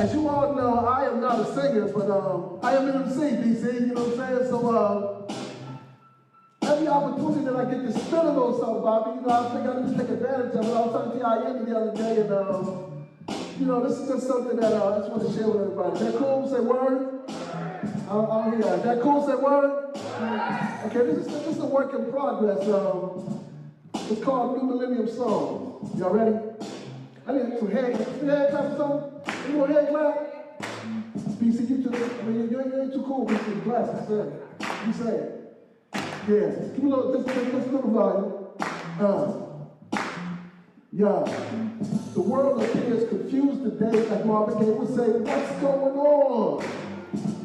As you all know, I am not a singer, but I am an MC, DC, you know what I'm saying? So every opportunity that I get to spit a little something about me, you know, I think I need to take advantage of it. I was talking to IN the other day, and you know, this is just something that I just want to share with everybody. Is that cool? Say word? I hear that. Is that cool? Say word? Okay, this is a work in progress. It's called New Millennium Song. Y'all ready? I need some hand clap or something. You want hand clap? BC, you ain't too cool. BC, clap. You say it. Yeah. Give me a little, just a little volume. Yeah. The world appears confused today, like Marvin Gaye would say, what's going on?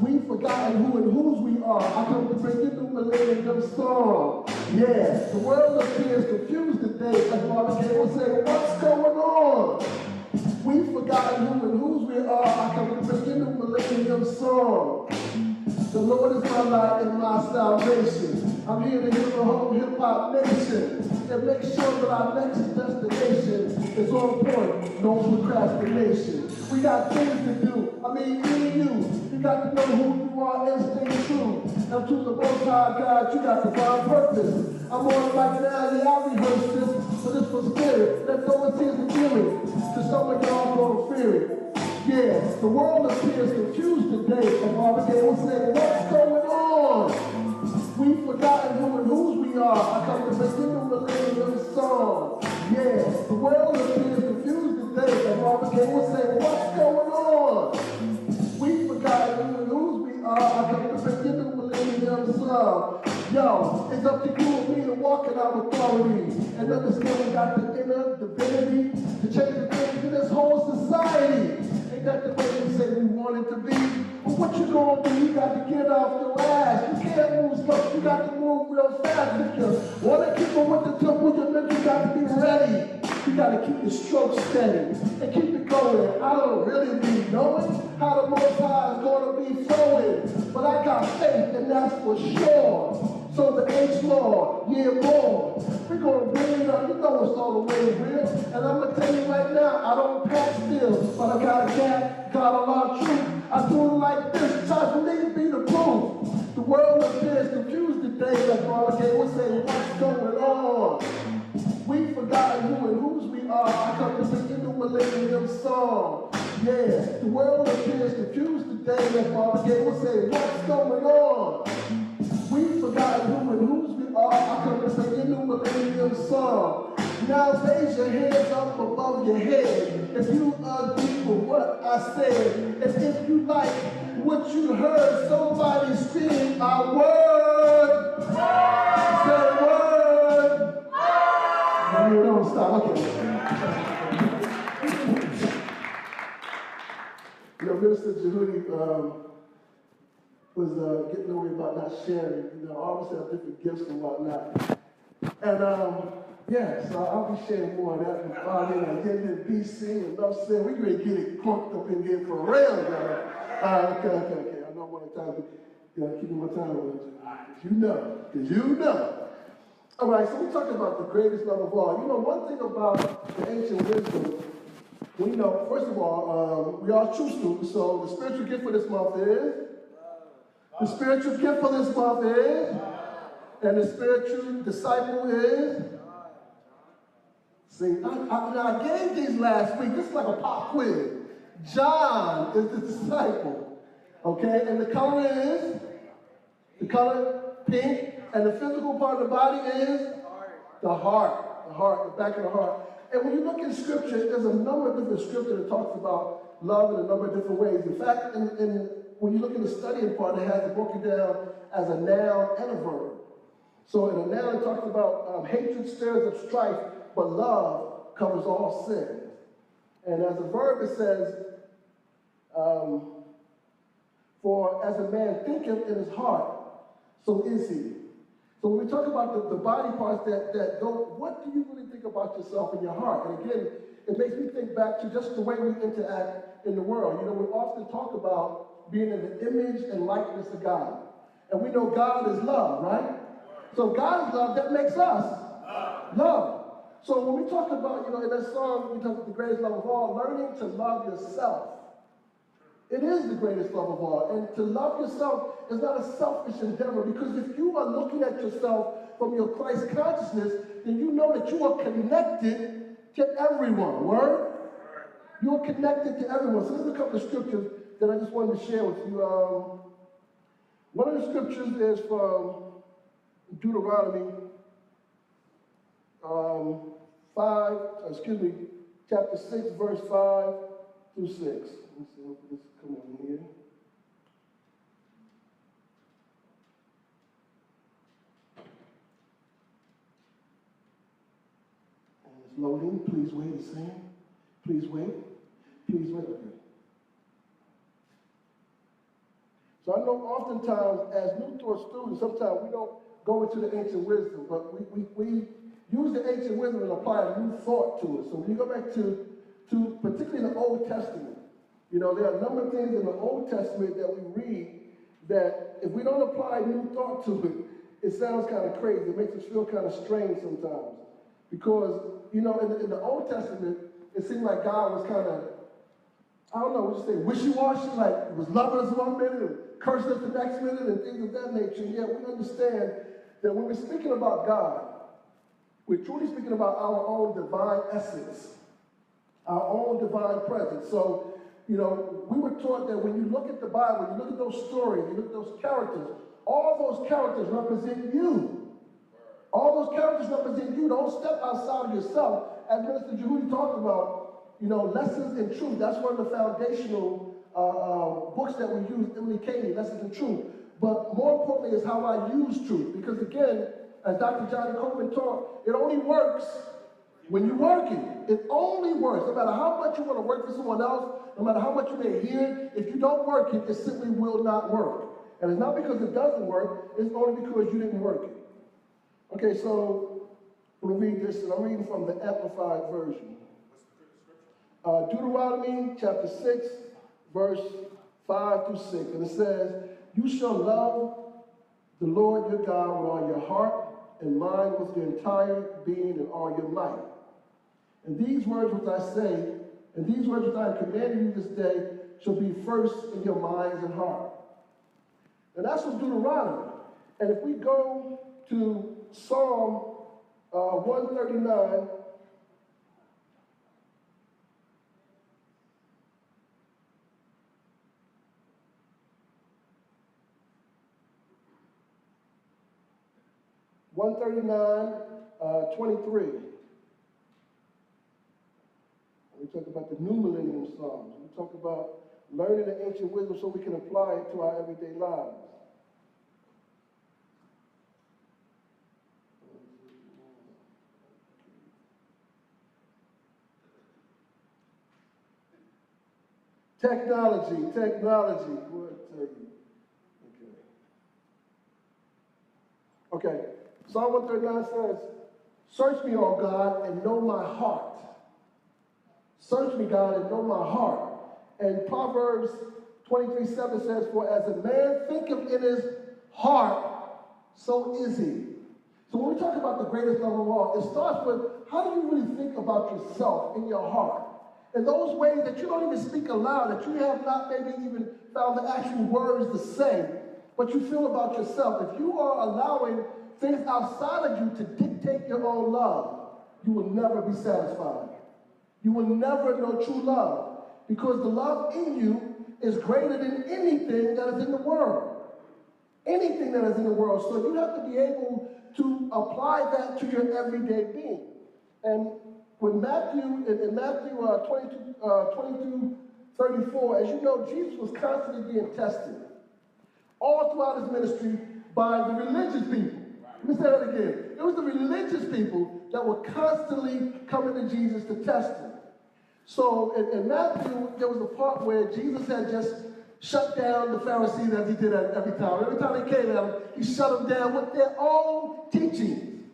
We've forgotten who and whose we are. I come to bring you New Millennium Song. Yeah, the world appears confused today, like Marvin Gaye would say, what's going on? We've forgotten who and whose we are. I come to bring you New Millennium Song. The Lord is my light and my salvation. I'm here to heal the whole hip-hop nation and make sure that our next destination is on point, no procrastination. We got things to do. I mean, me and you. You got to know who you are and stay true. And to the Most High God, you got to find purpose. I'm on it right now, yeah, I rehearse this, but it's for spirit. Let no one sees the feeling. To some of y'all gonna fear it. Yeah, the world appears confused today, and Marvin Gaye will say, what's going on? We've forgotten who and whose we are. I come to bring you New Millennium Song. Yeah, the world appears confused today, and Marvin Gaye will say, what's going on? We've forgotten who and whose we are. I come to bring you New Millennium Song. Yo, it's up to you and me to walk in our authority and understand we got the inner divinity to change the things in this whole society. Ain't that the way we say we want it to be? But what you gonna do? You got to get off your ass. You can't move slow. You got to move real fast. If you want to keep on with the tempo, you got to be ready. You got to keep the stroke steady and keep it going. I don't really be knowing how the Most High is going to be flowing, but I got faith, and that's for sure. So the H Lord, yeah, more. We're going to bring it up. You know it's all the way real. And I'm going to tell you right now, I don't pass still, but I got a gap, got a lot of truth. I do it like this, time for me to be the proof. The world appears confused today, like Marvin Gaye would say, what's going on? We've forgotten who and whose we are. I come to bring you New Millennium Song. Yeah, the world appears confused today, like Marvin Gaye would say, what's going on? We've forgotten who and whose we are. I come to bring you New Millennium Song. Now raise your hands up above your head if you agree with what I said. And if you like what you heard, somebody scream our word. Say word. No, you don't stop. Okay. You know, Minister Jehudi was getting worried about not sharing. You know, I always have different gifts and whatnot. And yeah, so I'll be sharing more of that with Bonnie and getting in BC and love saying we're going to get it crunked up in here for real, y'all. Okay. I know one of the times, keep me one time with you. Because you know. All right, so we're talking about the greatest love of all. You know, one thing about the ancient wisdom, we know, first of all, we are true students, so the spiritual gift for this month is? The spiritual gift for this month is? And the spiritual disciple is? See, I gave these last week. This is like a pop quiz. John is the disciple. Okay, and the color is? The color pink. And the physical part of the body is? The heart. The back of the heart. And when you look in Scripture, there's a number of different Scripture that talks about love in a number of different ways. In fact, when you look in the studying part, it has it broken down as a noun and a verb. So in a noun, it talks about hatred stirs up strife, but love covers all sin. And as a verb, it says, for as a man thinketh in his heart, so is he. So when we talk about the body parts that go, what do you really think about yourself in your heart? And again, it makes me think back to just the way we interact in the world. You know, we often talk about being in the image and likeness of God. And we know God is love, right? So God is love, that makes us love. So when we talk about, you know, in that song, we talk about the greatest love of all, learning to love yourself. It is the greatest love of all. And to love yourself is not a selfish endeavor, because if you are looking at yourself from your Christ consciousness, then you know that you are connected to everyone. Word? You are connected to everyone. So there's a couple of scriptures that I just wanted to share with you. One of the scriptures is from Deuteronomy chapter 6, verse 5 through 6. Let me see if this come on here. And it's loading. Please wait, it's saying. Please wait. Please wait. Okay. So I know oftentimes as New Thought students, sometimes we don't go into the ancient wisdom, but we use the ancient wisdom and apply a new thought to it. So when you go back to particularly the Old Testament, you know, there are a number of things in the Old Testament that we read that if we don't apply new thought to it, it sounds kind of crazy. It makes us feel kind of strange sometimes. Because, you know, in the Old Testament, it seemed like God was kind of, I don't know, what you say, wishy-washy, like he was loving us one minute and cursing us the next minute and things of that nature. And yet we understand that when we're speaking about God, we're truly speaking about our own divine essence, our own divine presence. So, you know, we were taught that when you look at the Bible, when you look at those stories, you look at those characters, all those characters represent you. All those characters represent you. Don't step outside of yourself. As Minister Jehudi talked about, you know, lessons in truth. That's one of the foundational books that we use, Emily Cady, Lessons in Truth. But more importantly is how I use truth. Because again, as Dr. Johnny Coleman taught, it only works when you're working. It only works. No matter how much you want to work for someone else, no matter how much you may hear, if you don't work it, it simply will not work. And it's not because it doesn't work, it's only because you didn't work it. Okay, so we'll read this, and I'm reading from the Amplified Version. Deuteronomy chapter 6, verse 5 through 6. And it says, "You shall love the Lord your God with all your heart and mind, with your entire being and all your might. And these words which I say, and these words which I am commanding you this day, shall be first in your minds and heart." And that's from Deuteronomy. And if we go to Psalm 139, (139, 23). We talk about the New Millennium Psalms. We talk about learning the ancient wisdom so we can apply it to our everyday lives. Technology. What tell you? Okay. Psalm 139 says, "Search me, O God, and know my heart." Search me, God, and know my heart. And Proverbs 23:7 says, "For as a man thinketh in his heart, so is he." So when we talk about the greatest love of all, it starts with, how do you really think about yourself in your heart? In those ways that you don't even speak aloud, that you have not maybe even found the actual words to say, but you feel about yourself. If you are allowing things outside of you to dictate your own love, you will never be satisfied. You will never know true love, because the love in you is greater than anything that is in the world. Anything that is in the world. So you have to be able to apply that to your everyday being. And when Matthew 22:34, as you know, Jesus was constantly being tested all throughout his ministry by the religious people. Let me say that again. It was the religious people that were constantly coming to Jesus to test him. So in Matthew, there was a part where Jesus had just shut down the Pharisees, as he did every time. Every time they came at him, he shut them down with their own teachings.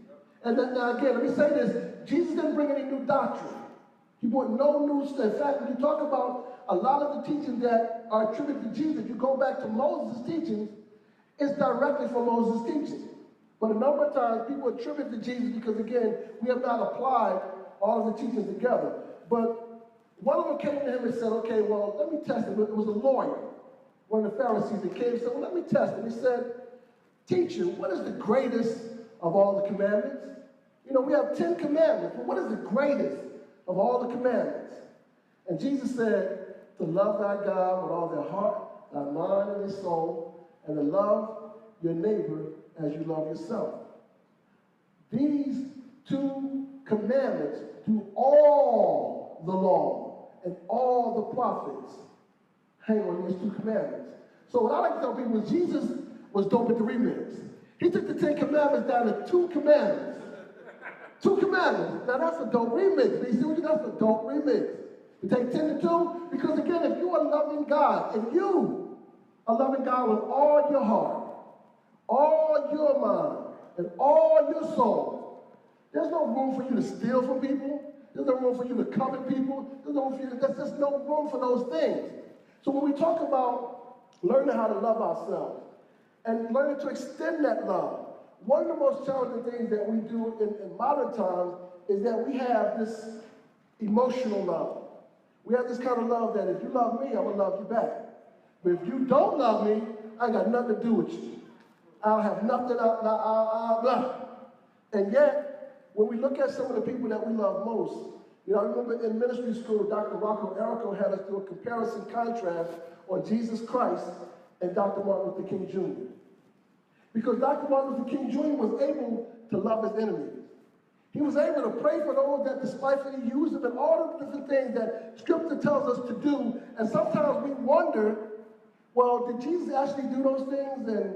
And then, now again, let me say this. Jesus didn't bring any new doctrine. He brought no new stuff. In fact, when you talk about a lot of the teachings that are attributed to Jesus, you go back to Moses' teachings, it's directly from Moses' teaching. But a number of times people attribute to Jesus because, again, we have not applied all of the teachings together. But One of them came to him and said, okay, well, let me test him. It was a lawyer, one of the Pharisees that came and said, well, let me test him. He said, teacher, what is the greatest of all the commandments? You know, we have 10 commandments, but what is the greatest of all the commandments? And Jesus said, to love thy God with all their heart, thy mind, and their soul, and to love your neighbor as you love yourself. These 2 commandments do all the law and all the prophets hang on these 2 commandments. So what I like to tell people is Jesus was dope at the remix. He took the 10 commandments down to 2 commandments. 2 commandments. Now that's a dope remix. You see what you got? That's a dope remix. You take 10 to 2, because again, if you are loving God, if you are loving God with all your heart, all your mind, and all your soul, there's no room for you to steal from people. There's no room for you to covet people. There's no room for you to, there's just no room for those things. So when we talk about learning how to love ourselves and learning to extend that love, one of the most challenging things that we do in modern times is that we have this emotional love. We have this kind of love that if you love me, I'm going to love you back. But if you don't love me, I ain't got nothing to do with you. I'll have nothing, blah. And yet, when we look at some of the people that we love most, you know, I remember in ministry school, Dr. Rocco Errico had us do a comparison contrast on Jesus Christ and Dr. Martin Luther King Jr. Because Dr. Martin Luther King Jr. was able to love his enemies. He was able to pray for those that despitefully use him and all the different things that Scripture tells us to do. And sometimes we wonder, well, did Jesus actually do those things? And,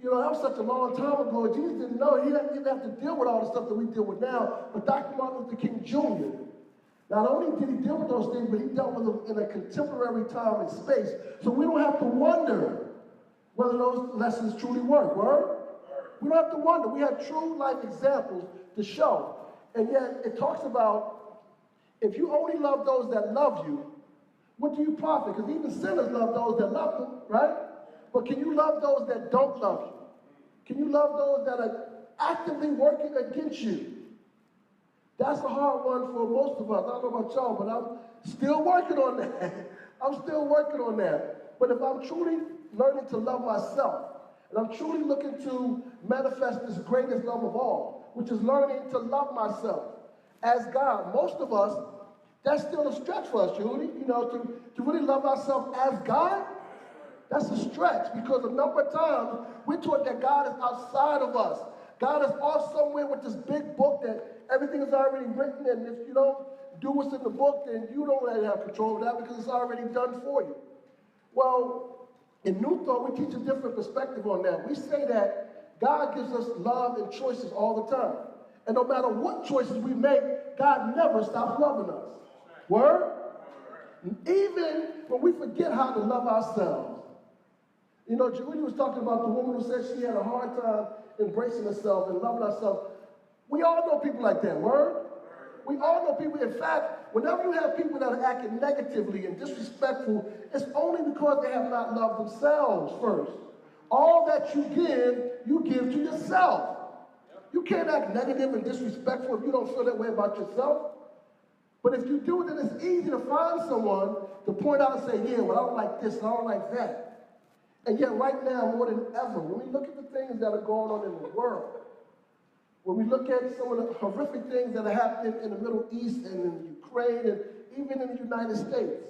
you know, that was such a long time ago. Jesus didn't know. He didn't have to deal with all the stuff that we deal with now. But Dr. Martin Luther King Jr., not only did he deal with those things, but he dealt with them in a contemporary time and space. So we don't have to wonder whether those lessons truly work. Word? We don't have to wonder. We have true life examples to show. And yet it talks about if you only love those that love you, what do you profit? Because even sinners love those that love them, right? But can you love those that don't love you? Can you love those that are actively working against you? That's a hard one for most of us. I don't know about y'all, but I'm still working on that. I'm still working on that. But if I'm truly learning to love myself, and I'm truly looking to manifest this greatest love of all, which is learning to love myself as God. Most of us, that's still a stretch for us, Judy. You know, to really love ourselves as God, that's a stretch because a number of times we're taught that God is outside of us. God is off somewhere with this big book that everything is already written, and if you don't do what's in the book, then you don't really have control of that because it's already done for you. Well, in New Thought, we teach a different perspective on that. We say that God gives us love and choices all the time. And no matter what choices we make, God never stops loving us. Word? Even when we forget how to love ourselves. You know, Judy was talking about the woman who said she had a hard time embracing herself and loving herself. We all know people like that, word? We all know people. In fact, whenever you have people that are acting negatively and disrespectful, it's only because they have not loved themselves first. All that you give to yourself. You can't act negative and disrespectful if you don't feel that way about yourself. But if you do, then it's easy to find someone to point out and say, yeah, well, I don't like this and I don't like that. And yet right now, more than ever, when we look at the things that are going on in the world, when we look at some of the horrific things that are happening in the Middle East and in Ukraine and even in the United States,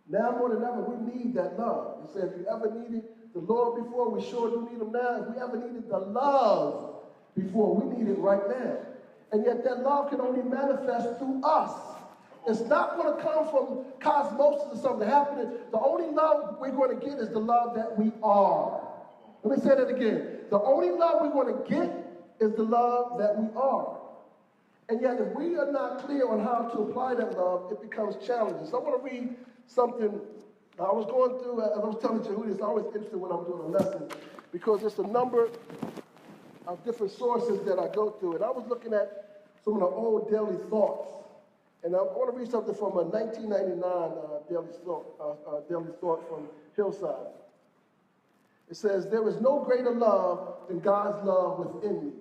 now more than ever, we need that love. He said, if you ever needed the Lord before, we sure do need him now. If we ever needed the love before, we need it right now. And yet that love can only manifest through us. It's not going to come from cosmosis or something happening. The only love we're going to get is the love that we are. Let me say that again. The only love we're going to get is the love that we are. And yet if we are not clear on how to apply that love, it becomes challenging. So I want to read something I was going through, as I was telling you, it's always interesting when I'm doing a lesson because there's a number of different sources that I go through. And I was looking at some of the old daily thoughts. And I want to read something from a 1999 daily thought from Hillside. It says, there is no greater love than God's love within me.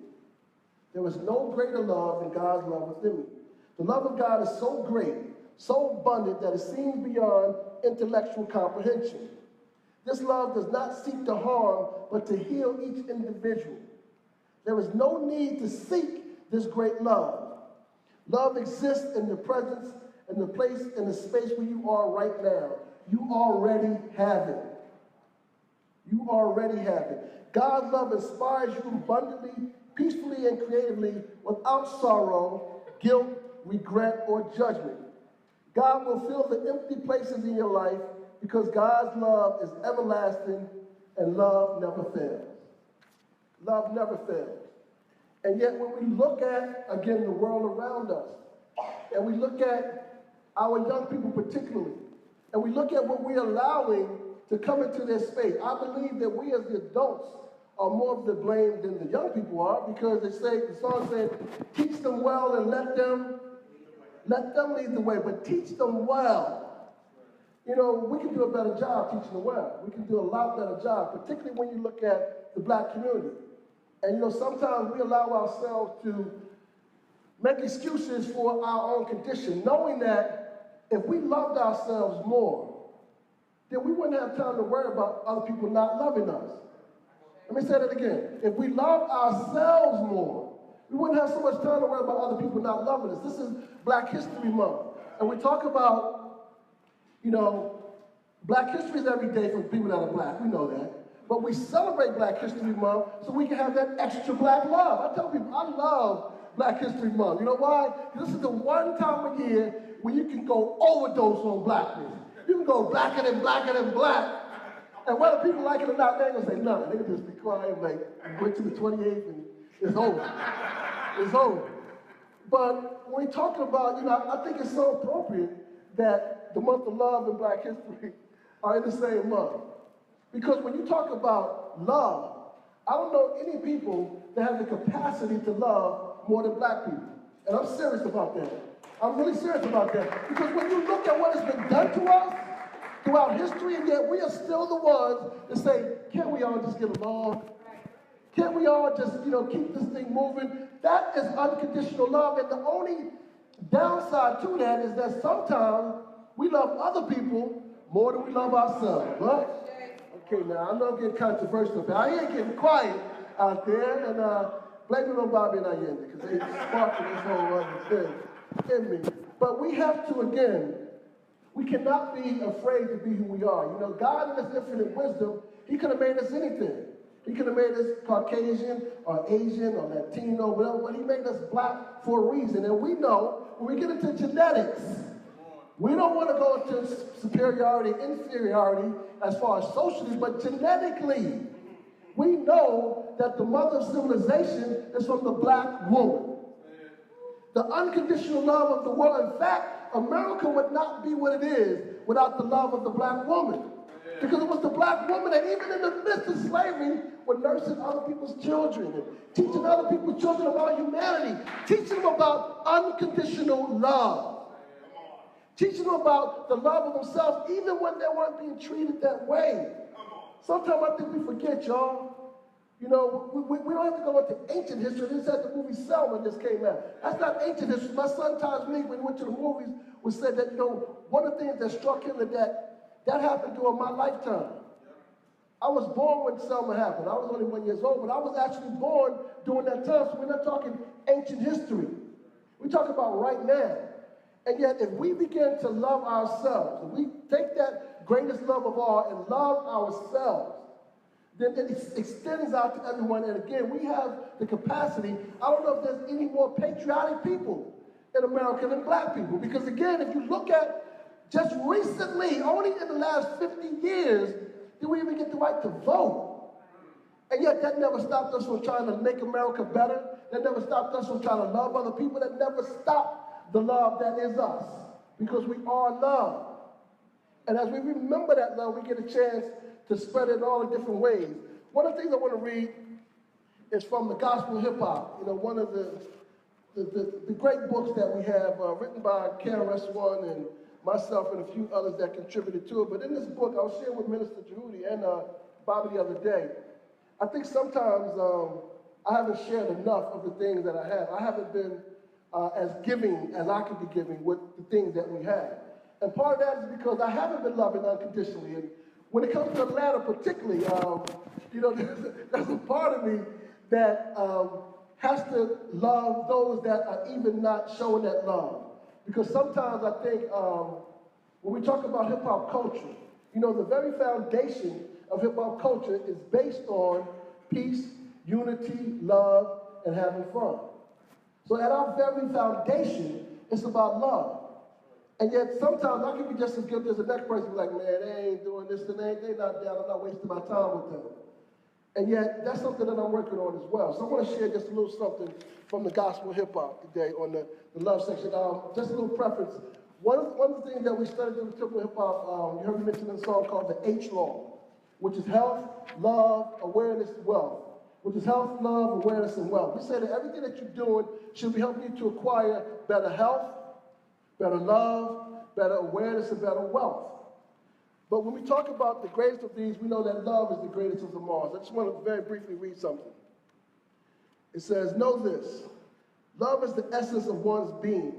There is no greater love than God's love within me. The love of God is so great, so abundant that it seems beyond intellectual comprehension. This love does not seek to harm, but to heal each individual. There is no need to seek this great love. Love exists in the presence, in the place, in the space where you are right now. You already have it. You already have it. God's love inspires you abundantly, peacefully, and creatively without sorrow, guilt, regret, or judgment. God will fill the empty places in your life because God's love is everlasting and love never fails. Love never fails. And yet when we look at, again, the world around us, and we look at our young people particularly, and we look at what we're allowing to come into this space, I believe that we as the adults are more of the blame than the young people are, because they say, the song said, teach them well and let them lead the way, but teach them well. You know, we can do a better job teaching them well. We can do a lot better job, particularly when you look at the black community. And you know, sometimes we allow ourselves to make excuses for our own condition, knowing that if we loved ourselves more, then we wouldn't have time to worry about other people not loving us. Let me say that again. If we loved ourselves more, we wouldn't have so much time to worry about other people not loving us. This is Black History Month. And we talk about, you know, Black history is every day for people that are black. We know that. But we celebrate Black History Month so we can have that extra black love. I tell people, I love Black History Month. You know why? This is the one time of year when you can go overdose on blackness. You can go blacker than blacker than black. And whether people like it or not, they ain't gonna say nothing. They can just be quiet, like, wait till the 28th and it's over. It's over. But when we're talking about, you know, I think it's so appropriate that the month of love and Black history are in the same month. Because when you talk about love, I don't know any people that have the capacity to love more than black people. And I'm serious about that. I'm really serious about that. Because when you look at what has been done to us throughout history, and yet we are still the ones that say, can't we all just get along? Can't we all just, you know, keep this thing moving? That is unconditional love. And the only downside to that is that sometimes we love other people more than we love ourselves, right? Okay, now I know I'm getting controversial, but I ain't getting quiet out there, and blame it on Bobby and Allende, because they sparking this whole other thing in me. But we have to, again, we cannot be afraid to be who we are. You know, God in His infinite wisdom, He could have made us anything. He could have made us Caucasian or Asian or Latino, whatever, but He made us black for a reason. And we know when we get into genetics, we don't want to go into superiority, inferiority as far as socially, but genetically, we know that the mother of civilization is from the black woman. The unconditional love of the world. In fact, America would not be what it is without the love of the black woman. Because it was the black woman that even in the midst of slavery were nursing other people's children and teaching other people's children about humanity, teaching them about unconditional love. Teaching them about the love of themselves, even when they weren't being treated that way. Sometimes I think we forget, y'all. You know, we don't have to go into ancient history. This is the movie Selma just came out. That's not ancient history. My son Taj me, when he went to the movies, was said that, you know, one of the things that struck him is that happened during my lifetime. I was born when Selma happened. I was only 1 year old, but I was actually born during that time. So we're not talking ancient history. We're talking about right now. And yet, if we begin to love ourselves, if we take that greatest love of all and love ourselves, then it extends out to everyone. And again, we have the capacity. I don't know if there's any more patriotic people in America than black people. Because again, if you look at just recently, only in the last 50 years, did we even get the right to vote. And yet that never stopped us from trying to make America better. That never stopped us from trying to love other people. That never stopped the love that is us, because we are love. And as we remember that love, we get a chance to spread it in all the different ways. One of the things I want to read is from the Gospel Hip Hop, you know, one of the great books that we have written by KRS-One and myself and a few others that contributed to it. But in this book, I was sharing with Minister Jehudi and Bobby the other day, I think sometimes I haven't shared enough of the things that I have. I haven't been as giving as I could be giving with the things that we have. And part of that is because I haven't been loving unconditionally. And when it comes to Atlanta particularly, there's a part of me that has to love those that are even not showing that love. Because sometimes I think when we talk about hip-hop culture, the very foundation of hip-hop culture is based on peace, unity, love, and having fun. So at our very foundation, it's about love. And yet sometimes I can be just as guilty as the next person, like, man, they ain't doing this and they not down, I'm not wasting my time with them. And yet that's something that I'm working on as well. So I want to share just a little something from the gospel hip-hop today on the love section. Just a little preference. One of the things that we studied in the temple hip-hop, you heard me mention a song called the H-Law, which is health, love, awareness, wealth. Which is health, love, awareness, and wealth. We say that everything that you're doing should be helping you to acquire better health, better love, better awareness, and better wealth. But when we talk about the greatest of these, we know that love is the greatest of them all. So I just want to very briefly read something. It says, know this, love is the essence of one's being.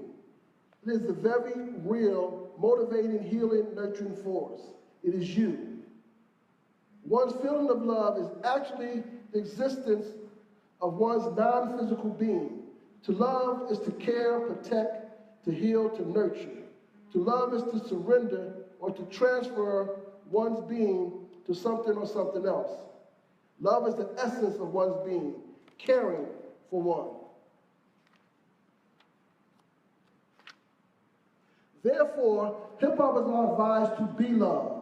It is the very real, motivating, healing, nurturing force. It is you. One's feeling of love is actually the existence of one's non-physical being. To love is to care, protect, to heal, to nurture. To love is to surrender or to transfer one's being to something or something else. Love is the essence of one's being, caring for one. Therefore, hip-hop is our advice to be love.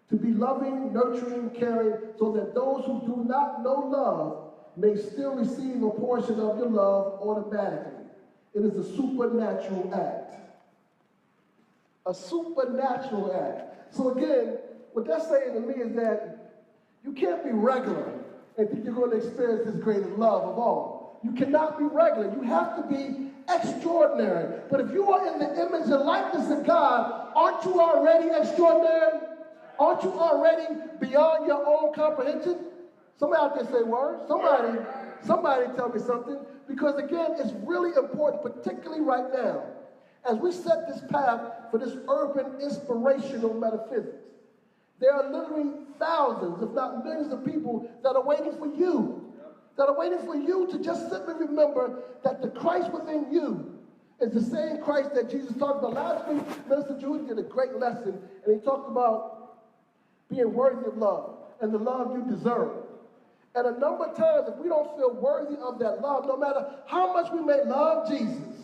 To be loving, nurturing, caring, so that those who do not know love may still receive a portion of your love automatically. It is a supernatural act. A supernatural act. So again, what that's saying to me is that you can't be regular and think you're going to experience this greatest love of all. You cannot be regular. You have to be extraordinary. But if you are in the image and likeness of God, aren't you already extraordinary? Aren't you already beyond your own comprehension? Somebody out there say word. Somebody tell me something. Because again, it's really important, particularly right now, as we set this path for this urban inspirational metaphysics. There are literally thousands, if not millions of people that are waiting for you. That are waiting for you to just simply remember that the Christ within you is the same Christ that Jesus talked about. Last week, Minister Judy did a great lesson, and he talked about being worthy of love and the love you deserve. And a number of times, if we don't feel worthy of that love, no matter how much we may love Jesus,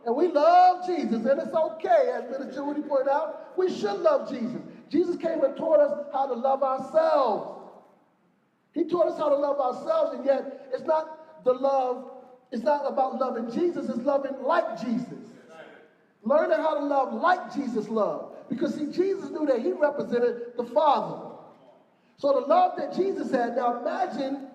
and we love Jesus, and it's okay, as Minister Judy pointed out, we should love Jesus. Jesus came and taught us how to love ourselves. He taught us how to love ourselves, and yet it's not about loving Jesus, it's loving like Jesus. Learning how to love like Jesus loved. Because see, Jesus knew that he represented the Father. So the love that Jesus had, now imagine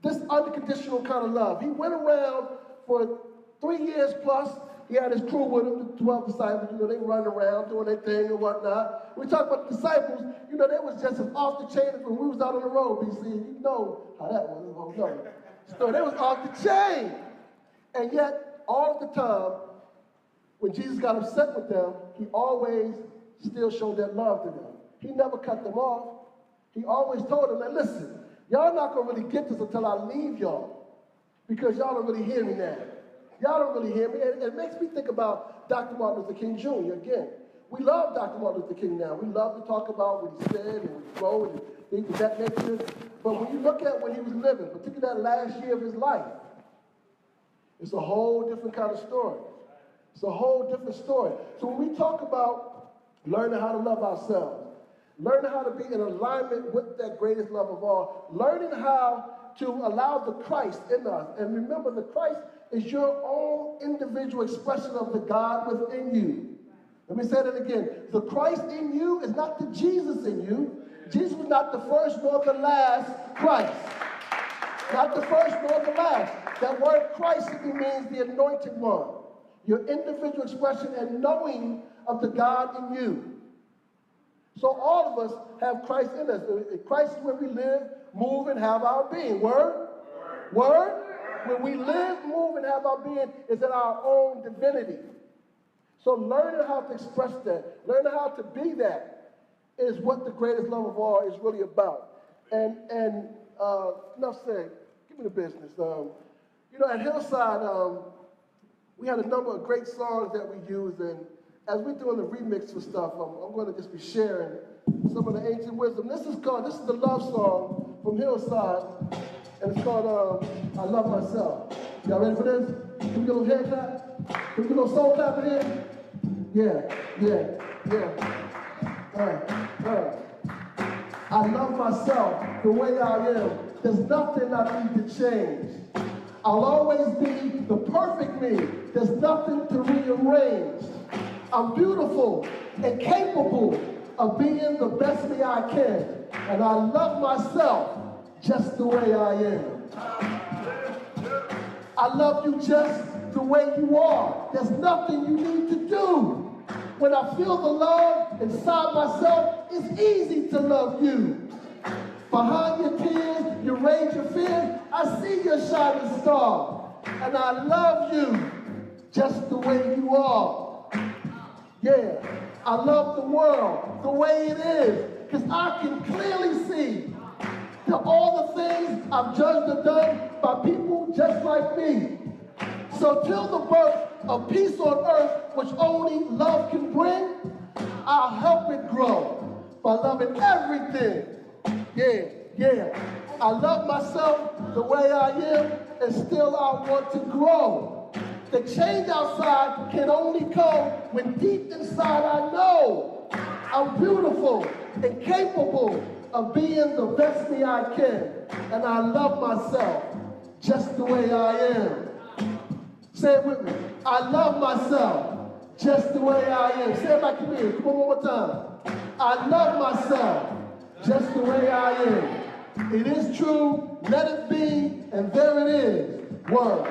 this unconditional kind of love. He went around for 3 years plus. He had his crew with him, the 12 disciples. They running around doing their thing and whatnot. We talk about the disciples, they was just as off the chain as when we was out on the road, BC. You know how that was. So they was off the chain. And yet, all of the time, when Jesus got upset with them, he always still showed that love to them. He never cut them off. He always told them, now listen, y'all not going to really get this until I leave y'all, because y'all don't really hear me now. Y'all don't really hear me. And it makes me think about Dr. Martin Luther King Jr. again. We love Dr. Martin Luther King now. We love to talk about what he said and what he wrote and things of that nature. But when you look at when he was living, particularly that last year of his life, it's a whole different kind of story. It's a whole different story. So when we talk about learning how to love ourselves, learning how to be in alignment with that greatest love of all, learning how to allow the Christ in us. And remember, the Christ is your own individual expression of the God within you. Let me say that again. The Christ in you is not the Jesus in you. Jesus was not the first nor the last Christ. Not the first nor the last. That word Christ simply means the anointed one. Your individual expression and knowing of the God in you. So all of us have Christ in us. Christ is where we live, move, and have our being. Word? Word? When we live, move, and have our being is in our own divinity. So learning how to express that, learning how to be that, is what the greatest love of all is really about. And enough said, give me the business. You know, at Hillside, we had a number of great songs that we used, and as we're doing the remix for stuff, I'm going to just be sharing some of the ancient wisdom. This is the love song from Hillside, and it's called I Love Myself. Y'all ready for this? Can we get a little hand clap? Can we get a little soul clap in here? Yeah. I love myself the way I am. There's nothing I need to change. I'll always be the perfect me. There's nothing to rearrange. I'm beautiful and capable of being the best me I can. And I love myself just the way I am. I love you just the way you are. There's nothing you need to do. When I feel the love inside myself, it's easy to love you. Behind your tears, your rage, your fears, I see your shining star. And I love you just the way you are. Yeah, I love the world the way it is, because I can clearly see that all the things I've judged and done by people just like me. So till the birth of peace on earth, which only love can bring, I'll help it grow by loving everything. Yeah. I love myself the way I am, and still I want to grow. The change outside can only come when deep inside I know I'm beautiful and capable of being the best me I can. And I love myself just the way I am. Say it with me. I love myself just the way I am. Say it like you mean. Come on, one more time. I love myself just the way I am. It is true, let it be, and there it is. Word.